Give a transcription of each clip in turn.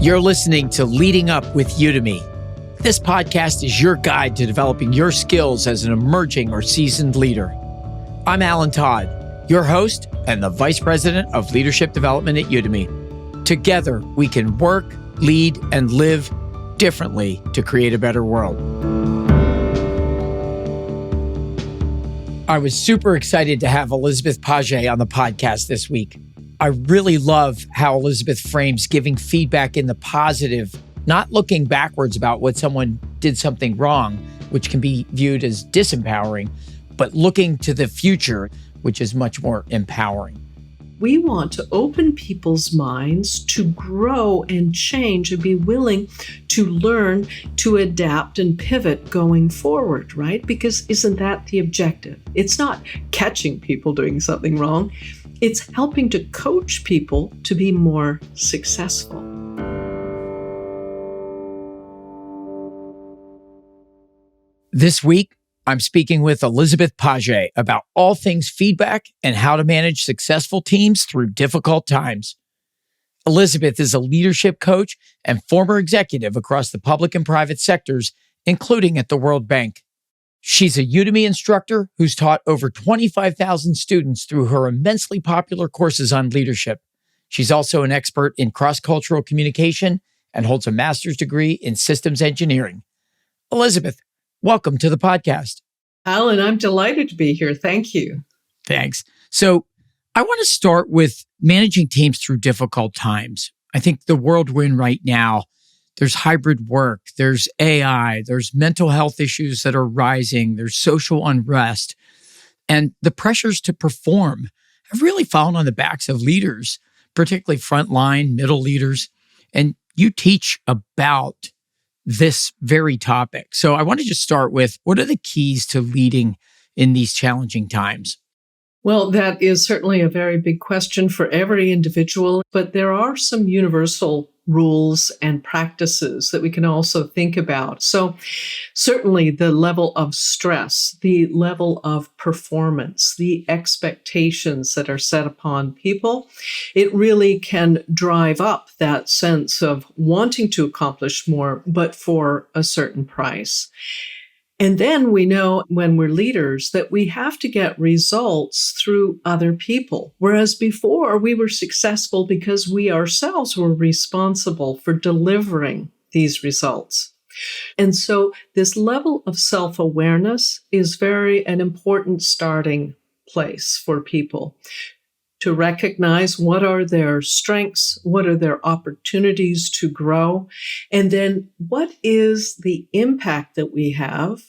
You're listening to Leading Up with Udemy. This podcast is your guide to developing your skills as an emerging or seasoned leader. I'm Alan Todd, your host and the Vice President of Leadership Development at Udemy. Together, we can work, lead, and live differently to create a better world. I was super excited to have Elizabeth Pagé on the podcast this week. I really love how Elizabeth frames giving feedback in the positive, not looking backwards about what someone did something wrong, which can be viewed as disempowering, but looking to the future, which is much more empowering. We want to open people's minds to grow and change and be willing to learn, to adapt and pivot going forward, right? Because isn't that the objective? It's not catching people doing something wrong. It's helping to coach people to be more successful. This week, I'm speaking with Elizabeth Pagé about all things feedback and how to manage successful teams through difficult times. Elizabeth is a leadership coach and former executive across the public and private sectors, including at the World Bank. She's a Udemy instructor who's taught over 25,000 students through her immensely popular courses on leadership. She's also an expert in cross-cultural communication and holds a master's degree in systems engineering. Elizabeth, welcome to the podcast. Alan, I'm delighted to be here. Thank you. Thanks. So I want to start with managing teams through difficult times. I think the world we're in right now, there's hybrid work, there's AI, there's mental health issues that are rising, there's social unrest, and the pressures to perform have really fallen on the backs of leaders, particularly frontline, middle leaders. And you teach about this very topic. So I want to just start with, what are the keys to leading in these challenging times? Well, that is certainly a very big question for every individual, but there are some universal rules and practices that we can also think about. So certainly the level of stress, the level of performance, the expectations that are set upon people, it really can drive up that sense of wanting to accomplish more, but for a certain price. And then we know when we're leaders that we have to get results through other people. Whereas before we were successful because we ourselves were responsible for delivering these results. And so this level of self-awareness is an important starting place for people to recognize what are their strengths, what are their opportunities to grow, and then what is the impact that we have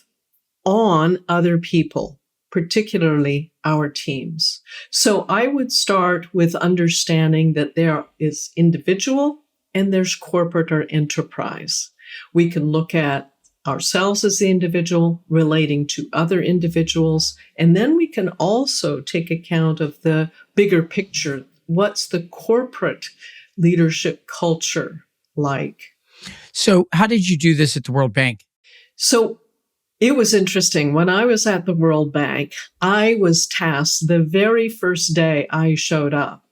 on other people, particularly our teams. So I would start with understanding that there is individual and there's corporate or enterprise. We can look at ourselves as the individual relating to other individuals, and then we can also take account of the bigger picture. What's the corporate leadership culture like? So how did you do this at the World Bank? So it was interesting. When I was at the World Bank, I was tasked the very first day I showed up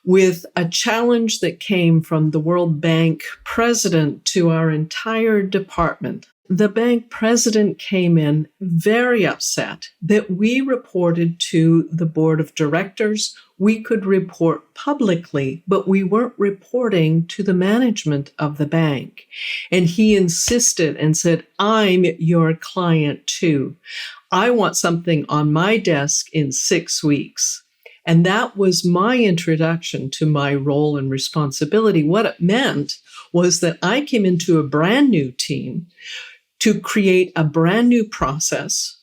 with a challenge that came from the World Bank president to our entire department. The bank president came in very upset that we reported to the board of directors. We could report publicly, but we weren't reporting to the management of the bank. And he insisted and said, I'm your client too. I want something on my desk in 6 weeks. And that was my introduction to my role and responsibility. What it meant was that I came into a brand new team to create a brand new process,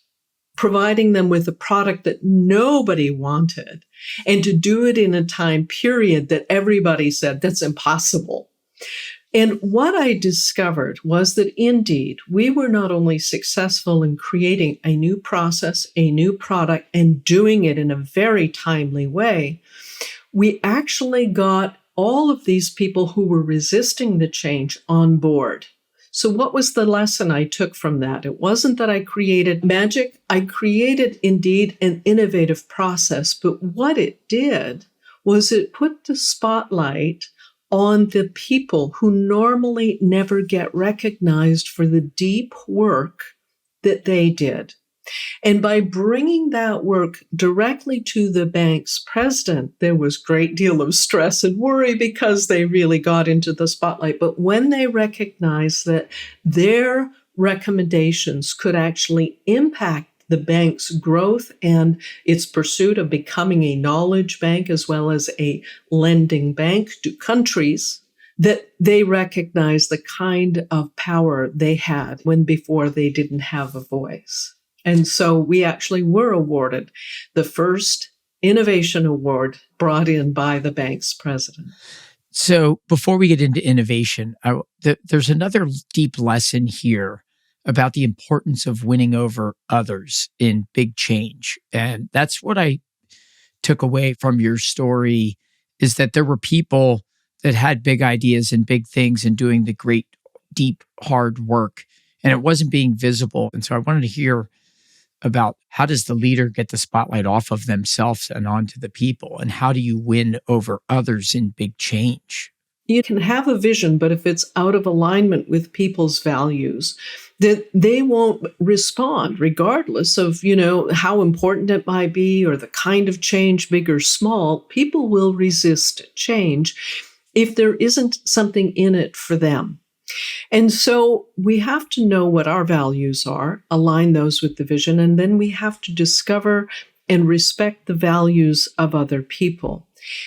providing them with a product that nobody wanted, and to do it in a time period that everybody said, that's impossible. And what I discovered was that indeed, we were not only successful in creating a new process, a new product, and doing it in a very timely way, we actually got all of these people who were resisting the change on board. So what was the lesson I took from that? It wasn't that I created magic. I created indeed an innovative process, but what it did was it put the spotlight on the people who normally never get recognized for the deep work that they did. And by bringing that work directly to the bank's president, there was a great deal of stress and worry because they really got into the spotlight. But when they recognized that their recommendations could actually impact the bank's growth and its pursuit of becoming a knowledge bank as well as a lending bank to countries, that they recognized the kind of power they had when before they didn't have a voice. And so we actually were awarded the first innovation award brought in by the bank's president. So before we get into innovation, there's another deep lesson here about the importance of winning over others in big change. And that's what I took away from your story, is that there were people that had big ideas and big things and doing the great, deep, hard work, and it wasn't being visible. And so I wanted to hear about how does the leader get the spotlight off of themselves and onto the people, and how do you win over others in big change? You can have a vision, but if it's out of alignment with people's values, that they won't respond regardless of, how important it might be or the kind of change, big or small. People will resist change if there isn't something in it for them. And so we have to know what our values are, align those with the vision, and then we have to discover and respect the values of other people.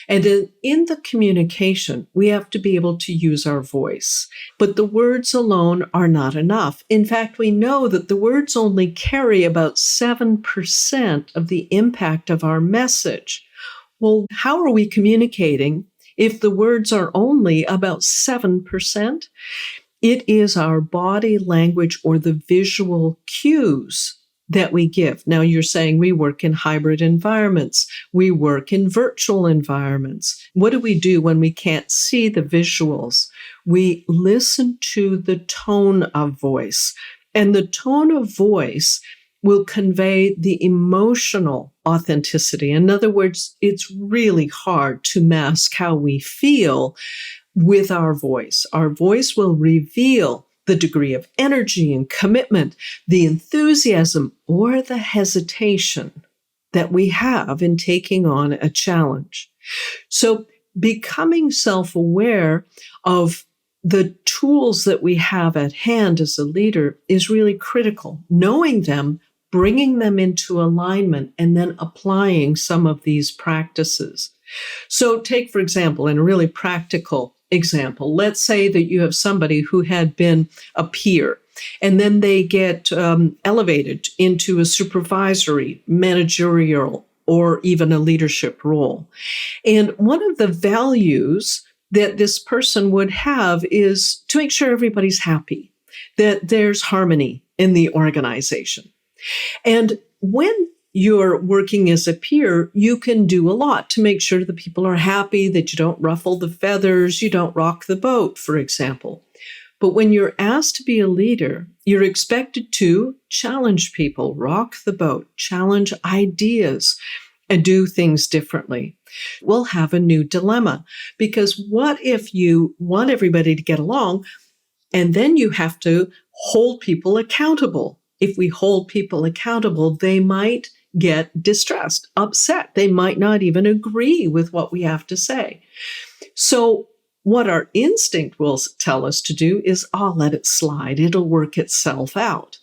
And in the communication, we have to be able to use our voice. But the words alone are not enough. In fact, we know that the words only carry about 7% of the impact of our message. Well, how are we communicating if the words are only about 7%? It is our body language or the visual cues that we give. Now, you're saying we work in hybrid environments. We work in virtual environments. What do we do when we can't see the visuals? We listen to the tone of voice. And the tone of voice will convey the emotional authenticity. In other words, it's really hard to mask how we feel with our voice. Our voice will reveal the degree of energy and commitment, the enthusiasm or the hesitation that we have in taking on a challenge. So becoming self-aware of the tools that we have at hand as a leader is really critical. Knowing them, bringing them into alignment, and then applying some of these practices. So take, for example, in a really practical example, let's say that you have somebody who had been a peer, and then they get elevated into a supervisory, managerial, or even a leadership role. And one of the values that this person would have is to make sure everybody's happy, that there's harmony in the organization. And when you're working as a peer, you can do a lot to make sure the people are happy, that you don't ruffle the feathers, you don't rock the boat, for example. But when you're asked to be a leader, you're expected to challenge people, rock the boat, challenge ideas, and do things differently. We'll have a new dilemma, because what if you want everybody to get along, and then you have to hold people accountable? If we hold people accountable, they might get distressed, upset. They might not even agree with what we have to say. So what our instinct will tell us to do is, let it slide. It'll work itself out.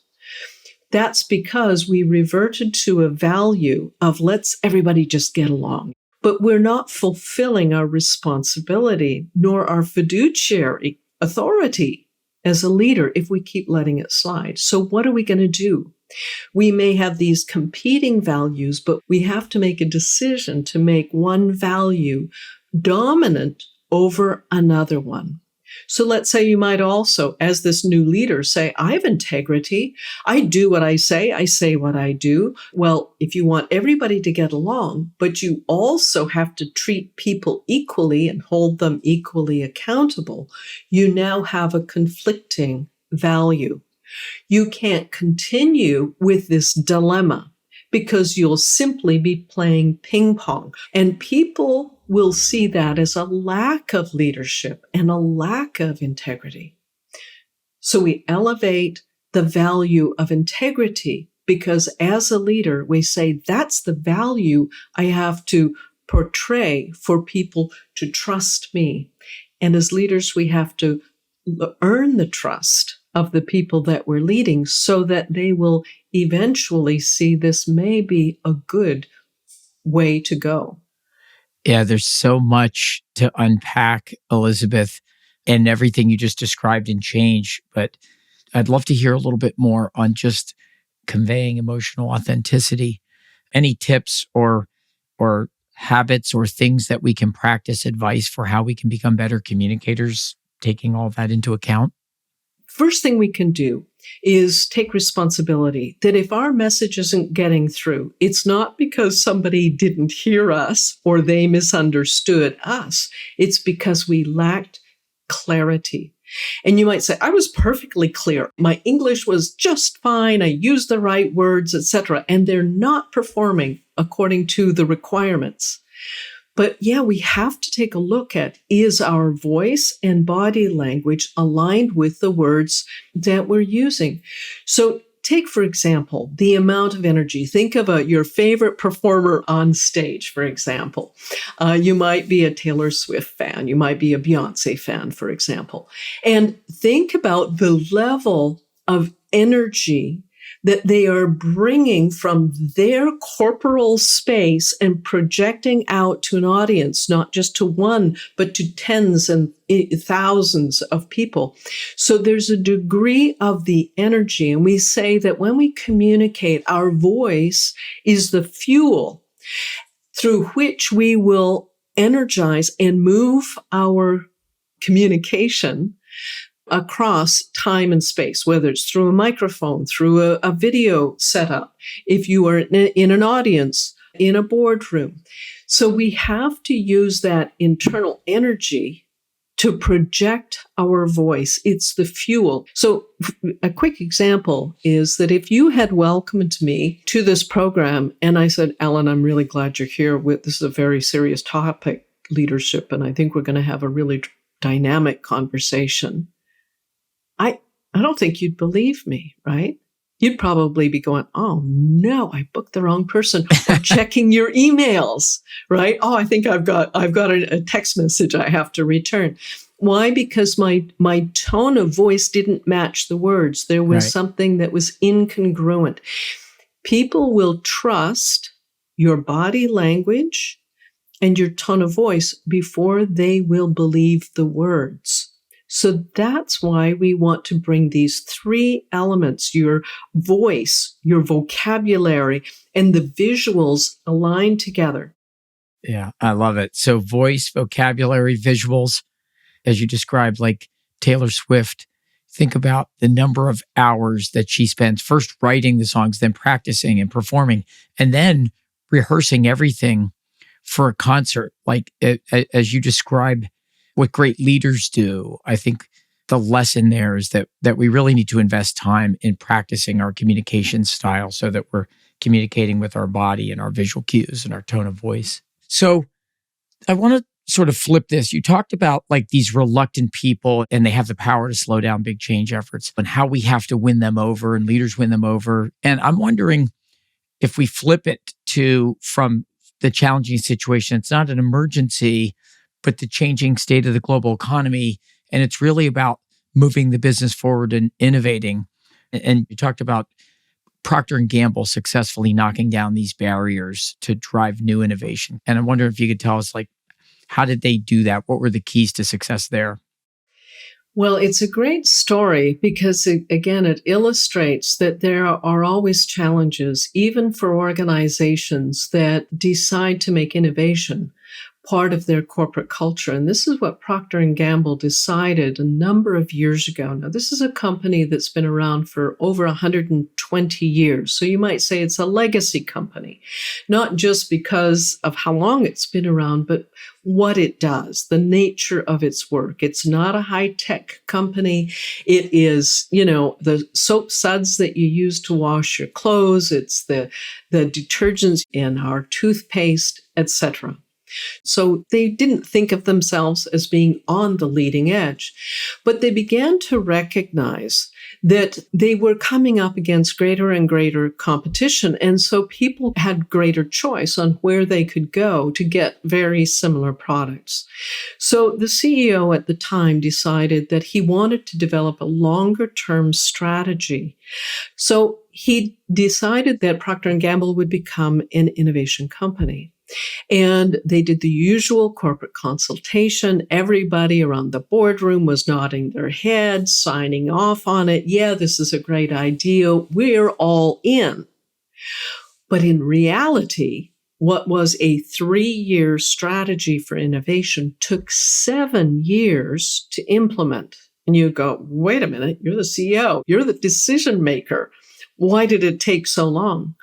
That's because we reverted to a value of let's everybody just get along. But we're not fulfilling our responsibility nor our fiduciary authority as a leader if we keep letting it slide. So what are we going to do? We may have these competing values, but we have to make a decision to make one value dominant over another one. So let's say you might also, as this new leader, say, I have integrity. I do what I say what I do. Well, if you want everybody to get along, but you also have to treat people equally and hold them equally accountable, you now have a conflicting value. You can't continue with this dilemma because you'll simply be playing ping pong. And people will see that as a lack of leadership and a lack of integrity. So we elevate the value of integrity because as a leader, we say that's the value I have to portray for people to trust me. And as leaders, we have to earn the trust of the people that we're leading so that they will eventually see this may be a good way to go. Yeah, there's so much to unpack, Elizabeth, and everything you just described and change. But I'd love to hear a little bit more on just conveying emotional authenticity. Any tips or habits or things that we can practice, advice for how we can become better communicators, taking all that into account? First thing we can do is take responsibility that if our message isn't getting through, it's not because somebody didn't hear us or they misunderstood us. It's because we lacked clarity. And you might say, I was perfectly clear. My English was just fine. I used the right words, etc. And they're not performing according to the requirements. But yeah, we have to take a look at, is our voice and body language aligned with the words that we're using? So take, for example, the amount of energy. Think of your favorite performer on stage, for example. You might be a Taylor Swift fan. You might be a Beyonce fan, for example. And think about the level of energy that they are bringing from their corporal space and projecting out to an audience, not just to one, but to tens and thousands of people. So there's a degree of the energy. And we say that when we communicate, our voice is the fuel through which we will energize and move our communication across time and space, whether it's through a microphone, through a video setup, if you are in an audience, in a boardroom. So we have to use that internal energy to project our voice. It's the fuel. So a quick example is that if you had welcomed me to this program and I said, Ellen, I'm really glad you're here. This is a very serious topic, leadership, and I think we're going to have a really dynamic conversation. I don't think you'd believe me, right? You'd probably be going, oh no, I booked the wrong person, or checking your emails, right? Oh, I think I've got a text message I have to return. Why? Because my tone of voice didn't match the words. There was something that was incongruent. People will trust your body language and your tone of voice before they will believe the words. So that's why we want to bring these three elements, your voice, your vocabulary, and the visuals aligned together. Yeah, I love it. So voice, vocabulary, visuals, as you described, like Taylor Swift, think about the number of hours that she spends first writing the songs, then practicing and performing, and then rehearsing everything for a concert. Like as you described, what great leaders do. I think the lesson there is that we really need to invest time in practicing our communication style so that we're communicating with our body and our visual cues and our tone of voice. So I want to sort of flip this. You talked about like these reluctant people and they have the power to slow down big change efforts and how we have to win them over and leaders win them over. And I'm wondering if we flip it from the challenging situation, it's not an emergency, but the changing state of the global economy. And it's really about moving the business forward and innovating. And you talked about Procter Gamble successfully knocking down these barriers to drive new innovation. And I wonder if you could tell us, like, how did they do that? What were the keys to success there? Well, it's a great story because, again, it illustrates that there are always challenges, even for organizations that decide to make innovation part of their corporate culture. And this is what Procter & Gamble decided a number of years ago. Now, this is a company that's been around for over 120 years. So you might say it's a legacy company, not just because of how long it's been around, but what it does, the nature of its work. It's not a high-tech company. It is, the soap suds that you use to wash your clothes. It's the detergents in our toothpaste, etc. So they didn't think of themselves as being on the leading edge, but they began to recognize that they were coming up against greater and greater competition. And so people had greater choice on where they could go to get very similar products. So the CEO at the time decided that he wanted to develop a longer term strategy. So he decided that Procter & Gamble would become an innovation company. And they did the usual corporate consultation. Everybody around the boardroom was nodding their heads, signing off on it. Yeah, this is a great idea. We're all in. But in reality, what was a 3-year strategy for innovation took 7 years to implement. And you go, wait a minute, you're the CEO, you're the decision maker. Why did it take so long?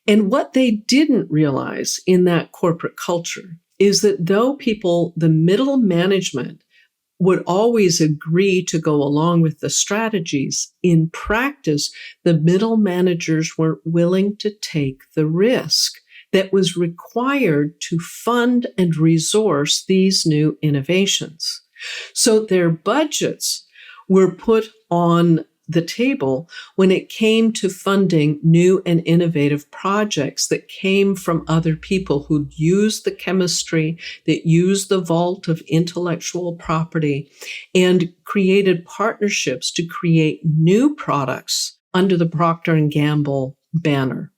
And what they didn't realize in that corporate culture is that though people, the middle management, would always agree to go along with the strategies, in practice, the middle managers weren't willing to take the risk that was required to fund and resource these new innovations. So their budgets were put on the table when it came to funding new and innovative projects that came from other people who'd used the chemistry, that used the vault of intellectual property, and created partnerships to create new products under the Procter & Gamble banner.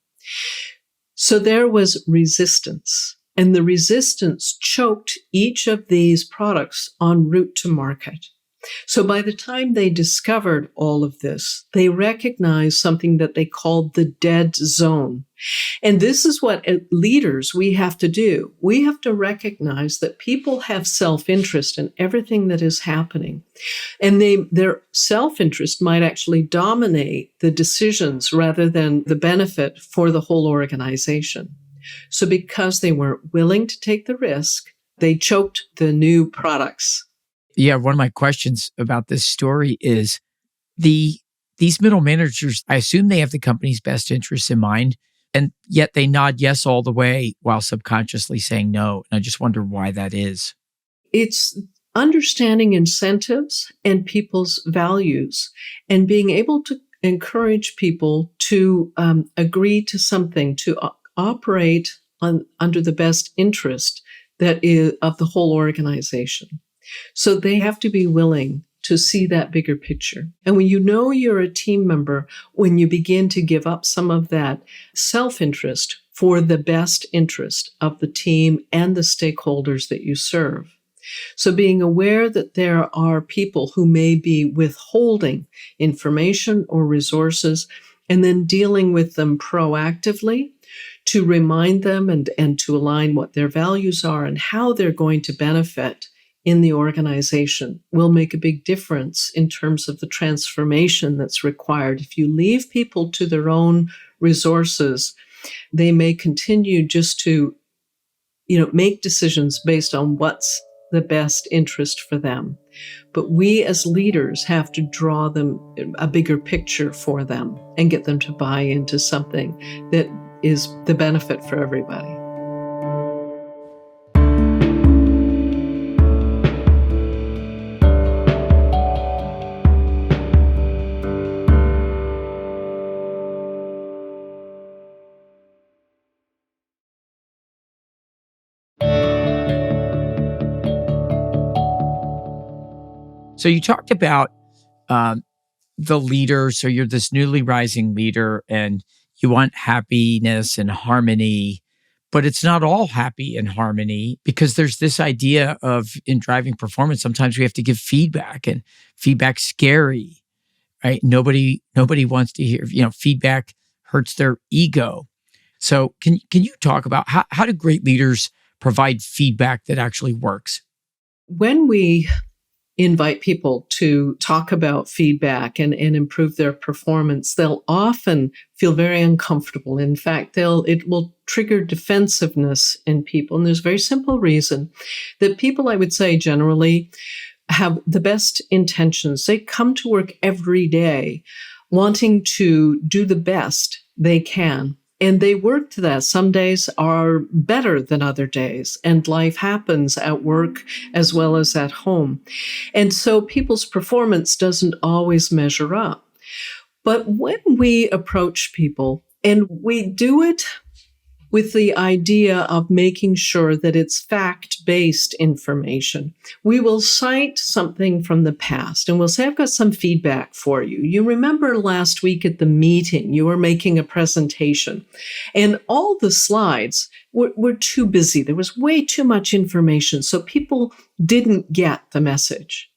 So there was resistance, and the resistance choked each of these products en route to market. So by the time they discovered all of this, they recognized something that they called the dead zone. And this is what leaders we have to do. We have to recognize that people have self-interest in everything that is happening. And their self-interest might actually dominate the decisions rather than the benefit for the whole organization. So because they weren't willing to take the risk, they choked the new products. Yeah, one of my questions about this story is these middle managers, I assume they have the company's best interests in mind, and yet they nod yes all the way while subconsciously saying no. And I just wonder why that is. It's understanding incentives and people's values and being able to encourage people to agree to something, to operate under the best interest that is of the whole organization. So they have to be willing to see that bigger picture. And when you know you're a team member, when you begin to give up some of that self-interest for the best interest of the team and the stakeholders that you serve. So being aware that there are people who may be withholding information or resources and then dealing with them proactively to remind them and to align what their values are and how they're going to benefit in the organization will make a big difference in terms of the transformation that's required. If you leave people to their own resources, they may continue just to, make decisions based on what's the best interest for them. But we as leaders have to draw them a bigger picture for them and get them to buy into something that is the benefit for everybody. So you talked about the leader. So you're this newly rising leader and you want happiness and harmony, but it's not all happy and harmony because there's this idea of in driving performance, sometimes we have to give feedback and feedback's scary, right? Nobody wants to hear, feedback hurts their ego. So can you talk about how do great leaders provide feedback that actually works? When we invite people to talk about feedback and improve their performance, they'll often feel very uncomfortable. In fact, it will trigger defensiveness in people. And there's a very simple reason that people, I would say, generally have the best intentions. They come to work every day wanting to do the best they can And they work to that. Some days are better than other days, and life happens at work as well as at home. And so people's performance doesn't always measure up. But when we approach people, and we do it with the idea of making sure that it's fact-based information, we will cite something from the past and we'll say, I've got some feedback for you. You remember last week at the meeting, you were making a presentation and all the slides were too busy. There was way too much information, so people didn't get the message.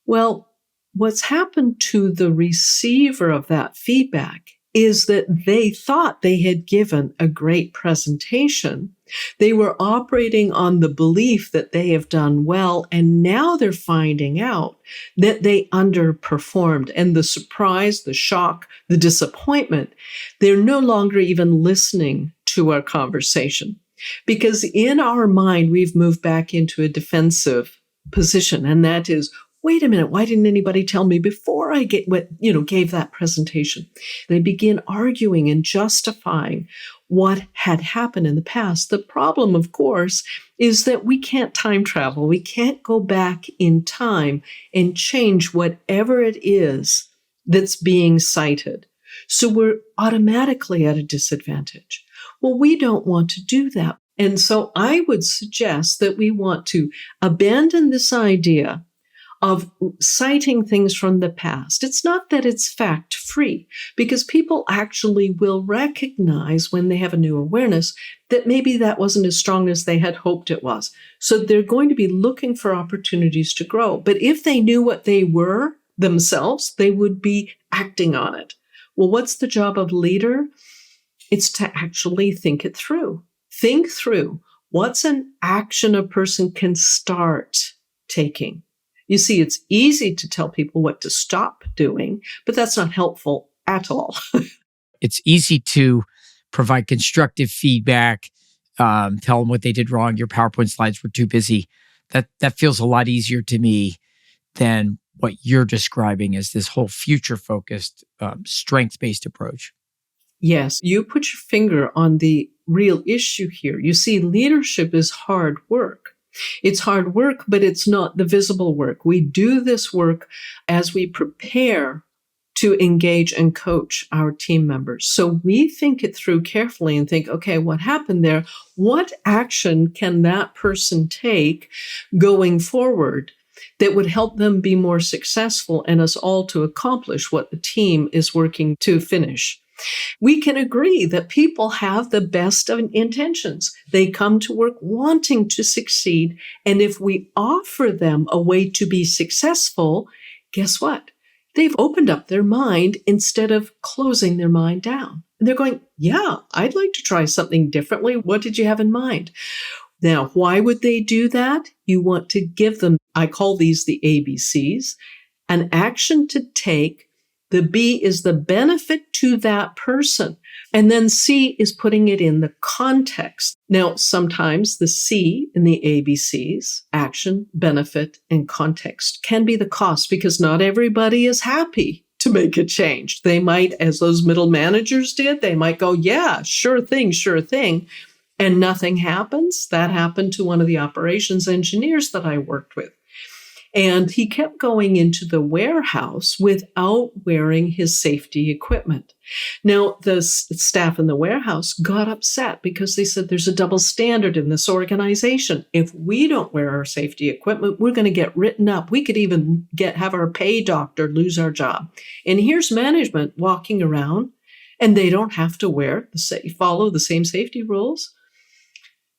Well, what's happened to the receiver of that feedback is that they thought they had given a great presentation. They were operating on the belief that they have done well, and now they're finding out that they underperformed. And the surprise, the shock, the disappointment, they're no longer even listening to our conversation. Because in our mind, we've moved back into a defensive position, and that is, wait a minute, why didn't anybody tell me before I gave that presentation? They begin arguing and justifying what had happened in the past. The problem, of course, is that we can't time travel. We can't go back in time and change whatever it is that's being cited. So we're automatically at a disadvantage. Well, we don't want to do that. And so I would suggest that we want to abandon this idea of citing things from the past. It's not that it's fact-free, because people actually will recognize when they have a new awareness that maybe that wasn't as strong as they had hoped it was. So they're going to be looking for opportunities to grow. But if they knew what they were themselves, they would be acting on it. Well, what's the job of leader? It's to actually think it through. Think through what's an action a person can start taking. You see, it's easy to tell people what to stop doing, but that's not helpful at all. It's easy to provide constructive feedback, tell them what they did wrong. Your PowerPoint slides were too busy. That feels a lot easier to me than what you're describing as this whole future-focused, strength-based approach. Yes, you put your finger on the real issue here. You see, leadership is hard work. It's hard work, but it's not the visible work. We do this work as we prepare to engage and coach our team members. So we think it through carefully and think, okay, what happened there? What action can that person take going forward that would help them be more successful and us all to accomplish what the team is working to finish? We can agree that people have the best of intentions. They come to work wanting to succeed. And if we offer them a way to be successful, guess what? They've opened up their mind instead of closing their mind down. And they're going, yeah, I'd like to try something differently. What did you have in mind? Now, why would they do that? You want to give them, I call these the ABCs, an action to take. The B is the benefit to that person. And then C is putting it in the context. Now, sometimes the C in the ABCs, action, benefit, and context, can be the cost because not everybody is happy to make a change. They might, as those middle managers did, they might go, yeah, sure thing, and nothing happens. That happened to one of the operations engineers that I worked with. And he kept going into the warehouse without wearing his safety equipment. Now, the staff in the warehouse got upset because they said there's a double standard in this organization. If we don't wear our safety equipment, we're going to get written up. We could even have our pay doctor lose our job. And here's management walking around, and they don't have to follow the same safety rules.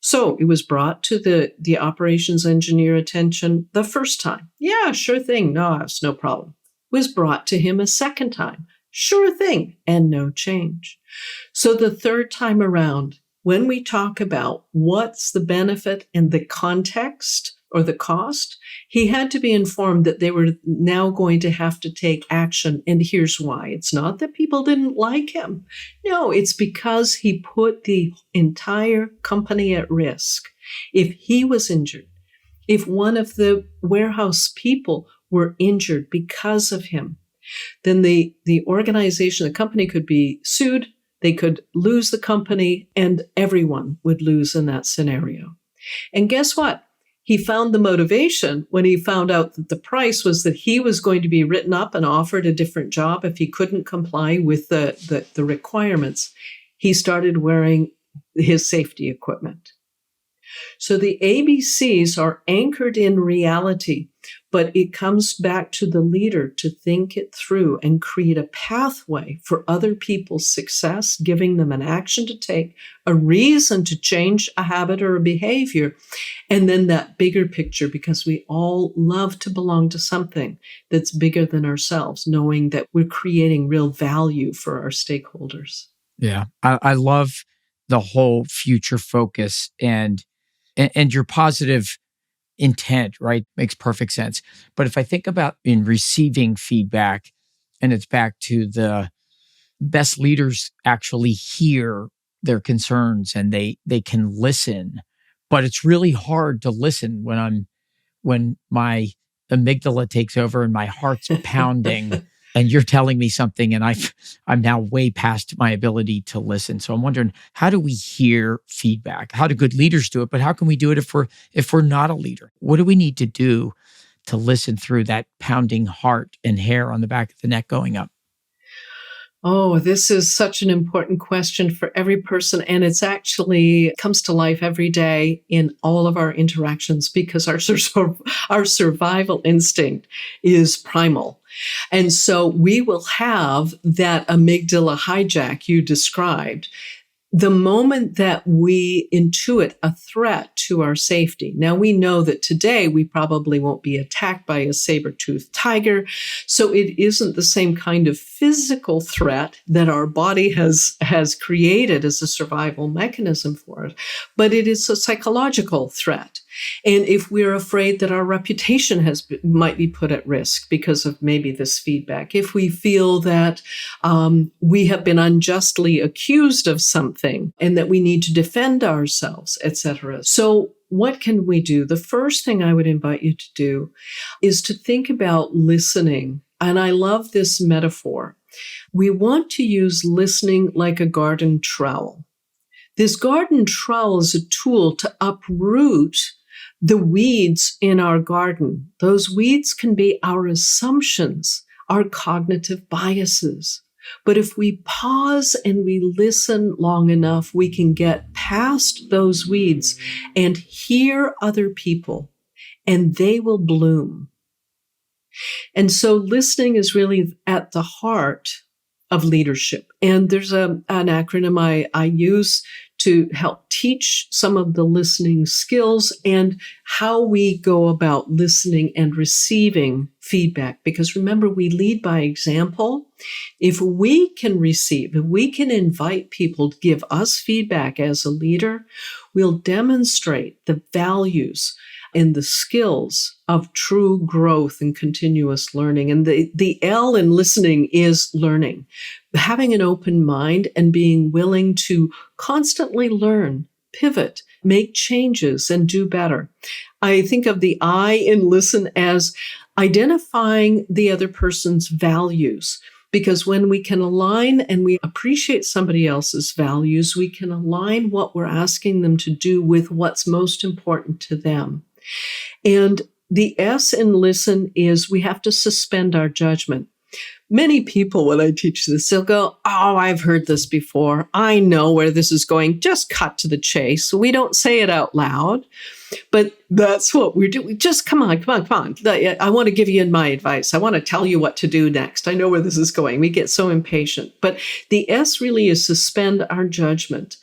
So it was brought to the operations engineer attention the first time. Yeah, sure thing. No, it's no problem. It was brought to him a second time. Sure thing. And no change. So the third time around, when we talk about what's the benefit and the context or the cost, he had to be informed that they were now going to have to take action. And here's why. It's not that people didn't like him. No, it's because he put the entire company at risk. If he was injured, if one of the warehouse people were injured because of him, then the organization, the company could be sued. They could lose the company, and everyone would lose in that scenario. And guess what? He found the motivation when he found out that the price was that he was going to be written up and offered a different job if he couldn't comply with the requirements. He started wearing his safety equipment. So the ABCs are anchored in reality, but it comes back to the leader to think it through and create a pathway for other people's success, giving them an action to take, a reason to change a habit or a behavior, and then that bigger picture, because we all love to belong to something that's bigger than ourselves, knowing that we're creating real value for our stakeholders. Yeah, I love the whole future focus and your positive intent, right? Makes perfect sense. But if I think about in receiving feedback, and it's back to the best leaders actually hear their concerns and they can listen, but it's really hard to listen when my amygdala takes over and my heart's pounding and you're telling me something and I'm now way past my ability to listen. So I'm wondering, how do we hear feedback? How do good leaders do it? But how can we do it if we're not a leader? What do we need to do to listen through that pounding heart and hair on the back of the neck going up? Oh, this is such an important question for every person. And it's actually comes to life every day in all of our interactions because our survival instinct is primal. And so we will have that amygdala hijack you described the moment that we intuit a threat to our safety. Now, we know that today we probably won't be attacked by a saber-toothed tiger, so it isn't the same kind of physical threat that our body has created as a survival mechanism for it, but it is a psychological threat. And if we're afraid that our reputation might be put at risk because of maybe this feedback, if we feel that we have been unjustly accused of something and that we need to defend ourselves, etc. So what can we do? The first thing I would invite you to do is to think about listening. And I love this metaphor. We want to use listening like a garden trowel. This garden trowel is a tool to uproot the weeds in our garden. Those weeds can be our assumptions, our cognitive biases. But if we pause and we listen long enough, we can get past those weeds and hear other people, and they will bloom. And so listening is really at the heart of leadership. And there's an acronym I use to help teach some of the listening skills and how we go about listening and receiving feedback. Because remember, we lead by example. If we can receive, if we can invite people to give us feedback as a leader, we'll demonstrate the values and the skills of true growth and continuous learning. And the L in listening is learning. Having an open mind and being willing to constantly learn, pivot, make changes, and do better. I think of the I in listen as identifying the other person's values. Because when we can align and we appreciate somebody else's values, we can align what we're asking them to do with what's most important to them. And the S in listen is we have to suspend our judgment. Many people, when I teach this, they'll go, oh, I've heard this before. I know where this is going. Just cut to the chase. We don't say it out loud, but that's what we're doing. Just come on. I want to give you my advice. I want to tell you what to do next. I know where this is going. We get so impatient. But the S really is suspend our judgment,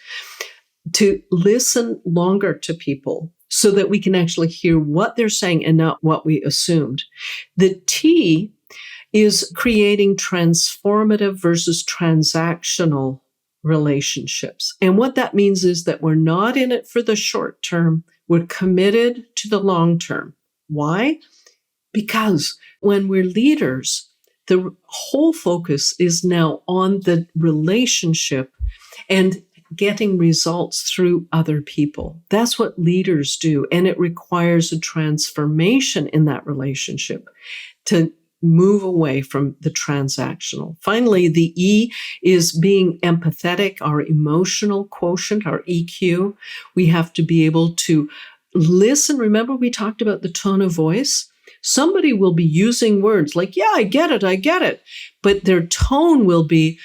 to listen longer to people so that we can actually hear what they're saying and not what we assumed. The T is creating transformative versus transactional relationships. And what that means is that we're not in it for the short term. We're committed to the long term. Why? Because when we're leaders, the whole focus is now on the relationship and getting results through other people. That's what leaders do. And it requires a transformation in that relationship to move away from the transactional. Finally, the E is being empathetic, our emotional quotient, our EQ. We have to be able to listen. Remember, we talked about the tone of voice? Somebody will be using words like, yeah, I get it. But their tone will be,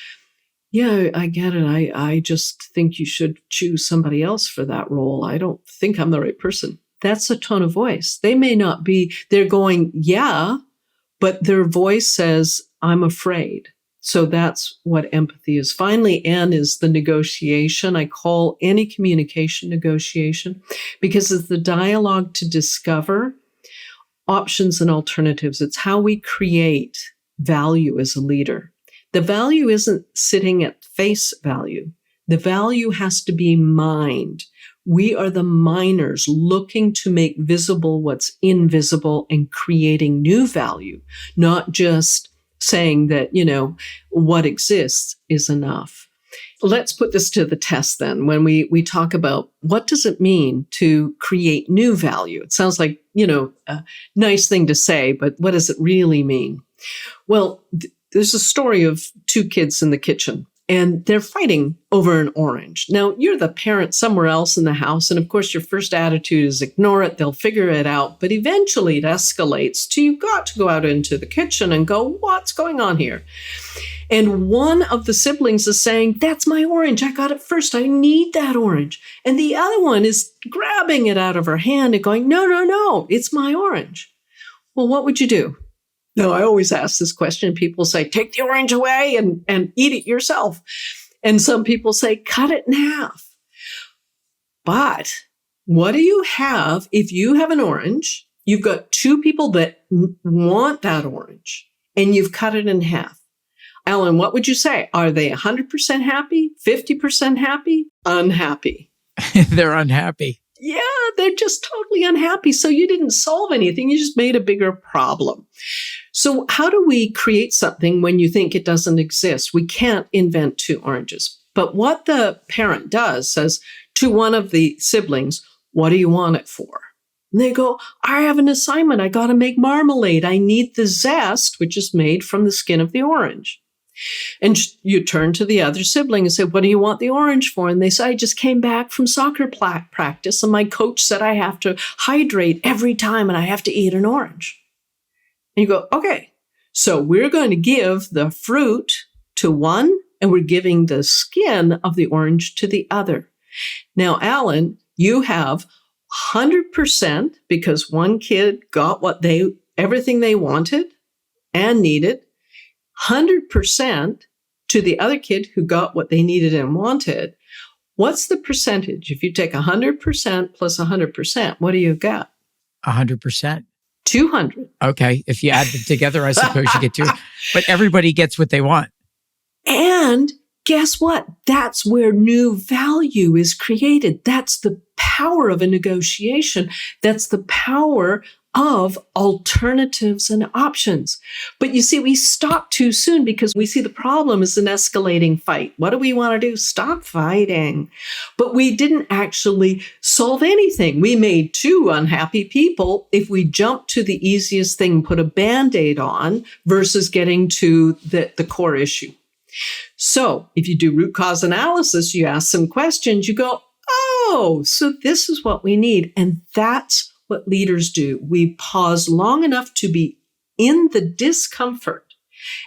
yeah, I get it. I just think you should choose somebody else for that role. I don't think I'm the right person. That's a tone of voice. They may not be, they're going, yeah, but their voice says, I'm afraid. So that's what empathy is. Finally, N is the negotiation. I call any communication negotiation because it's the dialogue to discover options and alternatives. It's how we create value as a leader. The value isn't sitting at face value. The value has to be mined. We are the miners looking to make visible what's invisible and creating new value, not just saying that, what exists is enough. Let's put this to the test then. When we talk about what does it mean to create new value? It sounds like, a nice thing to say, but what does it really mean? Well, there's a story of two kids in the kitchen, and they're fighting over an orange. Now, you're the parent somewhere else in the house, and of course, your first attitude is ignore it. They'll figure it out. But eventually, it escalates to you've got to go out into the kitchen and go, what's going on here? And one of the siblings is saying, that's my orange. I got it first. I need that orange. And the other one is grabbing it out of her hand and going, no, it's my orange. Well, what would you do? No, I always ask this question. People say, take the orange away and eat it yourself. And some people say, cut it in half. But what do you have if you have an orange? You've got two people that want that orange and you've cut it in half. Alan, what would you say? Are they 100% happy, 50% happy, unhappy? They're unhappy. Yeah, they're just totally unhappy. So you didn't solve anything. You just made a bigger problem. So how do we create something when you think it doesn't exist? We can't invent two oranges. But what the parent does says to one of the siblings, what do you want it for? And they go, I have an assignment. I got to make marmalade. I need the zest, which is made from the skin of the orange. And you turn to the other sibling and say, what do you want the orange for? And they say, I just came back from soccer practice and my coach said I have to hydrate every time and I have to eat an orange. And you go, okay, so we're going to give the fruit to one and we're giving the skin of the orange to the other. Now, Alan, you have 100% because one kid got everything they wanted and needed. 100% to the other kid who got what they needed and wanted. What's the percentage? If you take 100% plus 100%, what do you got? 100%. 200. Okay. If you add them together, I suppose you get 2. But everybody gets what they want. And guess what? That's where new value is created. That's the power of a negotiation. That's the power of alternatives and options. But you see, we stop too soon because we see the problem is an escalating fight. What do we want to do? Stop fighting. But we didn't actually solve anything. We made two unhappy people if we jump to the easiest thing, put a Band-Aid on versus getting to the core issue. So if you do root cause analysis, you ask some questions, you go, oh, so this is what we need. And that's what leaders do. We pause long enough to be in the discomfort,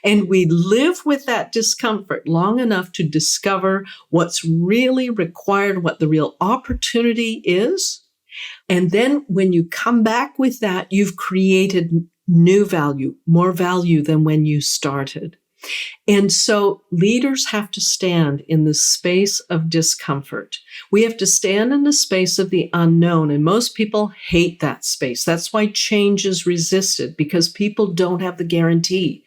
and we live with that discomfort long enough to discover what's really required, what the real opportunity is. And then when you come back with that, you've created new value, more value than when you started. And so leaders have to stand in the space of discomfort. We have to stand in the space of the unknown. And most people hate that space. That's why change is resisted, because people don't have the guarantee.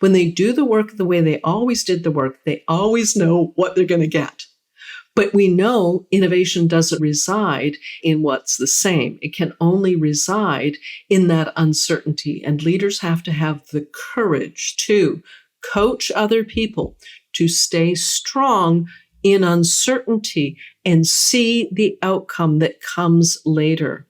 When they do the work the way they always did the work, they always know what they're going to get. But we know innovation doesn't reside in what's the same. It can only reside in that uncertainty. And leaders have to have the courage to coach other people to stay strong in uncertainty and see the outcome that comes later.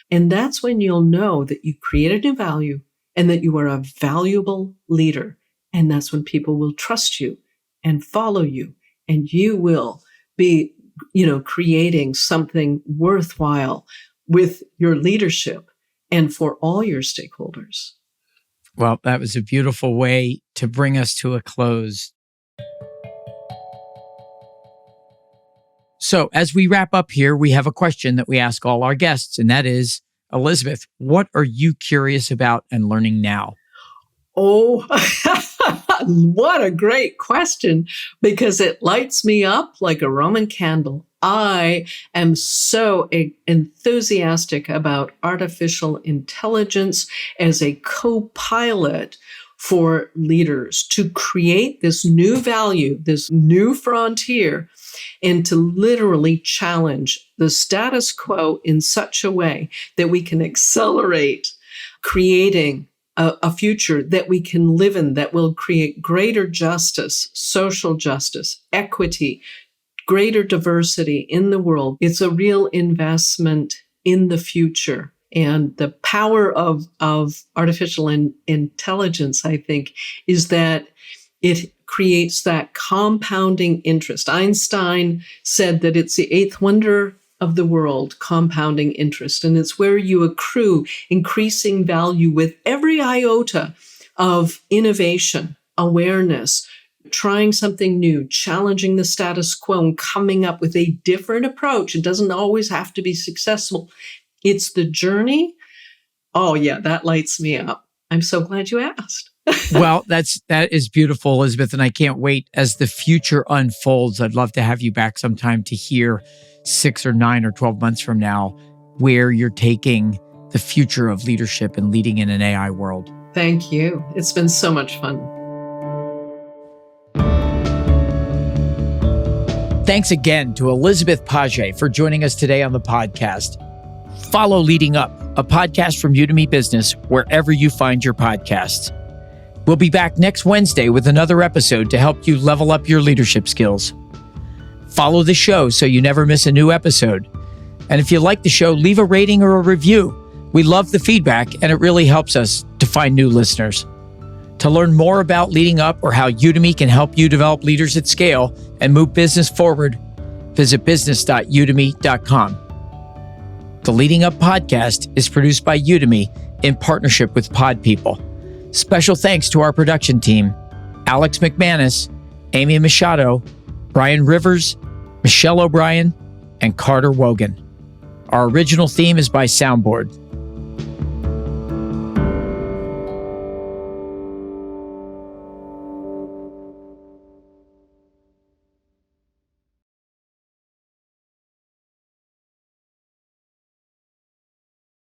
And that's when you'll know that you created new value and that you are a valuable leader. And that's when people will trust you and follow you, and you will be, creating something worthwhile with your leadership and for all your stakeholders. Well, that was a beautiful way to bring us to a close. So as we wrap up here, we have a question that we ask all our guests, and that is, Elizabeth, what are you curious about and learning now? Oh, what a great question, because it lights me up like a Roman candle. I am so enthusiastic about artificial intelligence as a co-pilot for leaders to create this new value, this new frontier, and to literally challenge the status quo in such a way that we can accelerate creating a future that we can live in, that will create greater justice, social justice, equity, greater diversity in the world. It's a real investment in the future. And the power of artificial intelligence, I think, is that it creates that compounding interest. Einstein said that it's the eighth wonder of the world, compounding interest. And it's where you accrue increasing value with every iota of innovation, awareness, trying something new, challenging the status quo, and coming up with a different approach. It doesn't always have to be successful. It's the journey. Oh, yeah, that lights me up. I'm so glad you asked. Well, that is beautiful, Elizabeth, and I can't wait as the future unfolds. I'd love to have you back sometime to hear 6 or 9 or 12 months from now where you're taking the future of leadership and leading in an AI world. Thank you. It's been so much fun. Thanks again to Elizabeth Pagé for joining us today on the podcast. Follow Leading Up, a podcast from Udemy Business, wherever you find your podcasts. We'll be back next Wednesday with another episode to help you level up your leadership skills. Follow the show so you never miss a new episode. And if you like the show, leave a rating or a review. We love the feedback, and it really helps us to find new listeners. To learn more about Leading Up or how Udemy can help you develop leaders at scale and move business forward, visit business.udemy.com. The Leading Up podcast is produced by Udemy in partnership with Pod People. Special thanks to our production team, Alex McManus, Amy Machado, Brian Rivers, Michelle O'Brien, and Carter Wogan. Our original theme is by Soundboard.